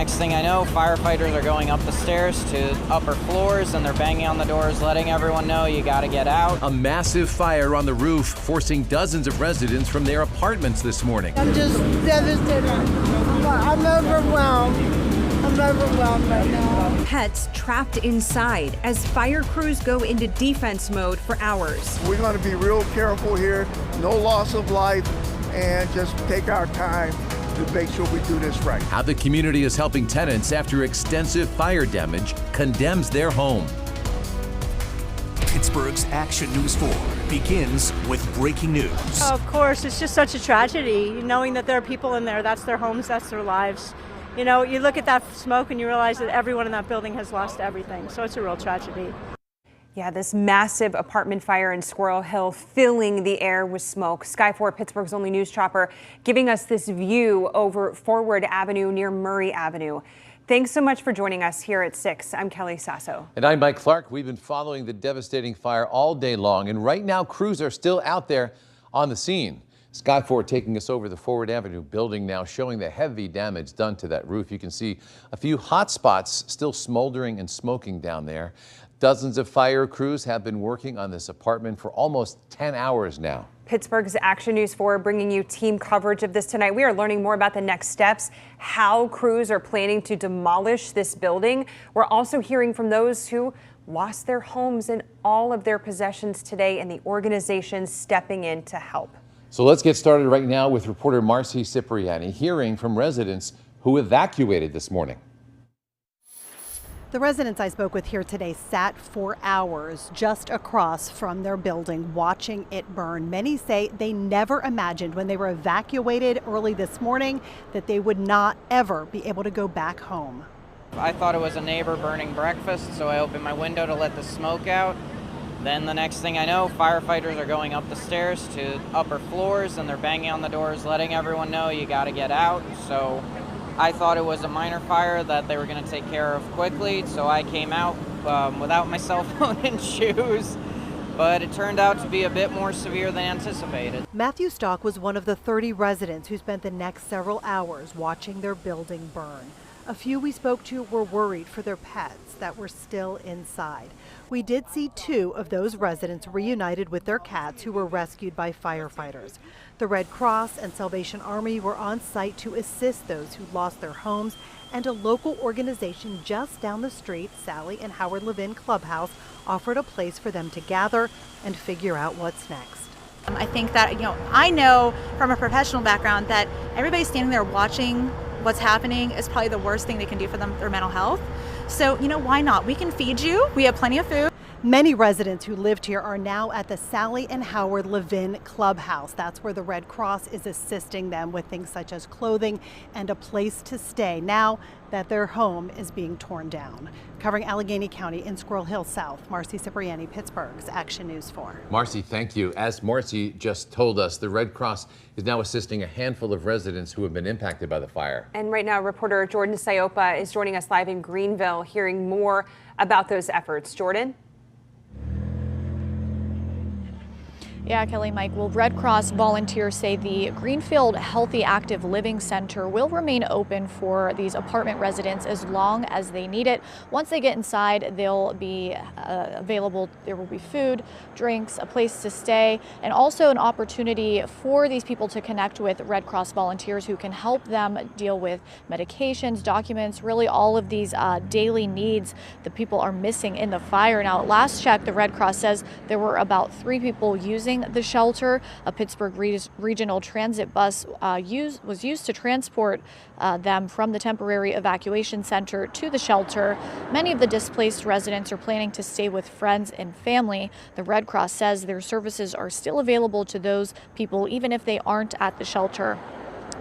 next thing I know, firefighters are going up the stairs to upper floors, and they're banging on the doors, letting everyone know you got to get out. A massive fire on the roof, forcing dozens of residents from their apartments this morning. I'm just devastated. I'm overwhelmed. I'm overwhelmed right now. Pets trapped inside as fire crews go into defense mode for hours. We're going to be real careful here. No loss of life, and just take our time to make sure we do this right. How the community is helping tenants after extensive fire damage condemns their home. Pittsburgh's Action News 4 begins with breaking news. Of course, it's just such a tragedy, knowing that there are people in there. That's their homes, that's their lives. You know, you look at that smoke and you realize that everyone in that building has lost everything. So it's a real tragedy. Yeah, this massive apartment fire in Squirrel Hill filling the air with smoke. Sky 4, Pittsburgh's only news chopper, giving us this view over Forward Avenue near Murray Avenue. Thanks so much for joining us here at 6. I'm Kelly Sasso. And I'm Mike Clark. We've been following the devastating fire all day long, and right now crews are still out there on the scene. Sky 4 taking us over the Forward Avenue building now, showing the heavy damage done to that roof. You can see a few hot spots still smoldering and smoking down there. Dozens of fire crews have been working on this apartment for almost 10 hours now. Pittsburgh's Action News 4 bringing you team coverage of this tonight. We are learning more about the next steps, how crews are planning to demolish this building. We're also hearing from those who lost their homes and all of their possessions today, and the organizations stepping in to help. So let's get started right now with reporter Marcy Cipriani hearing from residents who evacuated this morning. The residents I spoke with here today sat for hours just across from their building watching it burn. Many say they never imagined when they were evacuated early this morning that they would not ever be able to go back home. I thought it was a neighbor burning breakfast, so I opened my window to let the smoke out. Then the next thing I know, firefighters are going up the stairs to upper floors, and they're banging on the doors, letting everyone know you got to get out. So I thought it was a minor fire that they were going to take care of quickly, so I came out without my cell phone and shoes, but it turned out to be a bit more severe than anticipated. Matthew Stock was one of the 30 residents who spent the next several hours watching their building burn. A few we spoke to were worried for their pets that were still inside. We did see 2 of those residents reunited with their cats who were rescued by firefighters. The Red Cross and Salvation Army were on site to assist those who lost their homes, and a local organization just down the street, Sally and Howard Levin Clubhouse, offered a place for them to gather and figure out what's next. I think that, I know from a professional background that everybody standing there watching what's happening is probably the worst thing they can do for their mental health. So, why not? We can feed you. We have plenty of food. Many residents who lived here are now at the Sally and Howard Levin Clubhouse. That's where the Red Cross is assisting them with things such as clothing and a place to stay now that their home is being torn down. Covering Allegheny County in Squirrel Hill South, Marcy Cipriani, Pittsburgh's Action News 4. Marcy, thank you. As Marcy just told us, the Red Cross is now assisting a handful of residents who have been impacted by the fire. And right now, reporter Jordan Sayopa is joining us live in Greenville, hearing more about those efforts. Jordan? Yeah, Kelly, Mike. Well, Red Cross volunteers say the Greenfield Healthy Active Living Center will remain open for these apartment residents as long as they need it. Once they get inside, they'll be available. There will be food, drinks, a place to stay, and also an opportunity for these people to connect with Red Cross volunteers who can help them deal with medications, documents, really all of these daily needs that people are missing in the fire. Now, at last check, the Red Cross says there were about 3 people using the shelter. A Pittsburgh regional transit bus was used to transport them from the temporary evacuation center to the shelter. Many of the displaced residents are planning to stay with friends and family. The Red Cross says their services are still available to those people even if they aren't at the shelter.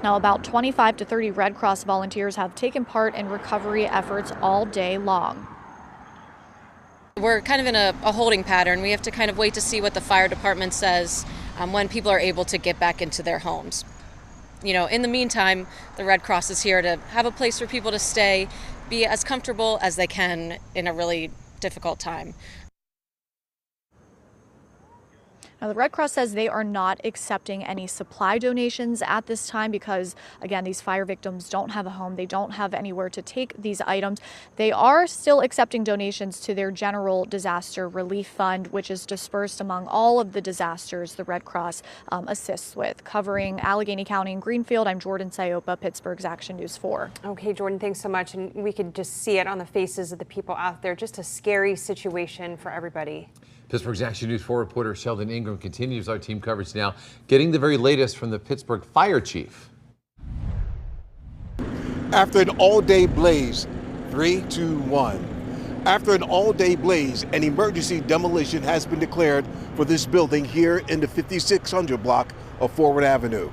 Now, about 25 to 30 Red Cross volunteers have taken part in recovery efforts all day long. We're kind of in a holding pattern. We have to kind of wait to see what the fire department says when people are able to get back into their homes. In the meantime, the Red Cross is here to have a place for people to stay, be as comfortable as they can in a really difficult time. Now, the Red Cross says they are not accepting any supply donations at this time because, again, these fire victims don't have a home. They don't have anywhere to take these items. They are still accepting donations to their General Disaster Relief Fund, which is dispersed among all of the disasters the Red Cross assists with. Covering Allegheny County and Greenfield, I'm Jordan Sayopa, Pittsburgh's Action News 4. Okay, Jordan, thanks so much. And we could just see it on the faces of the people out there. Just a scary situation for everybody. Pittsburgh's Action News 4 reporter Sheldon Ingram continues our team coverage now, getting the very latest from the Pittsburgh Fire Chief. After an all-day blaze, 3, 2, 1. After an all-day blaze, an emergency demolition has been declared for this building here in the 5600 block of Forward Avenue.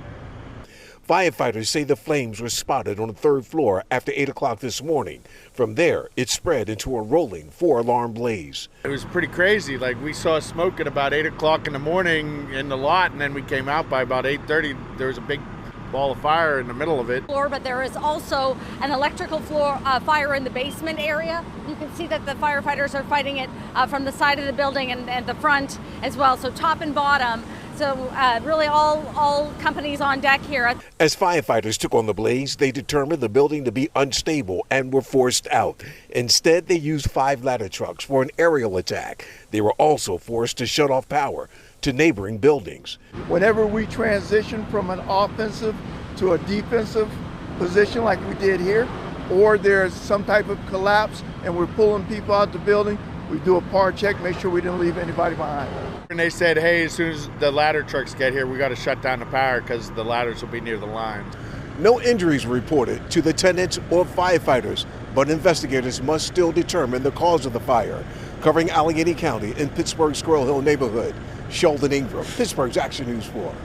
Firefighters say the flames were spotted on the 3rd floor after 8 o'clock this morning. From there, it spread into a rolling 4-alarm blaze. It was pretty crazy. Like, we saw smoke at about 8 o'clock in the morning in the lot, and then we came out by about 8:30. There was a big ball of fire in the middle of it. But there is also an electrical fire in the basement area. You can see that the firefighters are fighting it from the side of the building and the front as well, so top and bottom. So really all companies on deck here. As firefighters took on the blaze, they determined the building to be unstable and were forced out. Instead, they used 5 ladder trucks for an aerial attack. They were also forced to shut off power to neighboring buildings. Whenever we transition from an offensive to a defensive position like we did here, or there's some type of collapse and we're pulling people out the building, we do a par check, make sure we didn't leave anybody behind. And they said, hey, as soon as the ladder trucks get here, we got to shut down the power because the ladders will be near the lines. No injuries were reported to the tenants or firefighters, but investigators must still determine the cause of the fire. Covering Allegheny County in Pittsburgh's Squirrel Hill neighborhood, Sheldon Ingram, Pittsburgh's Action News 4.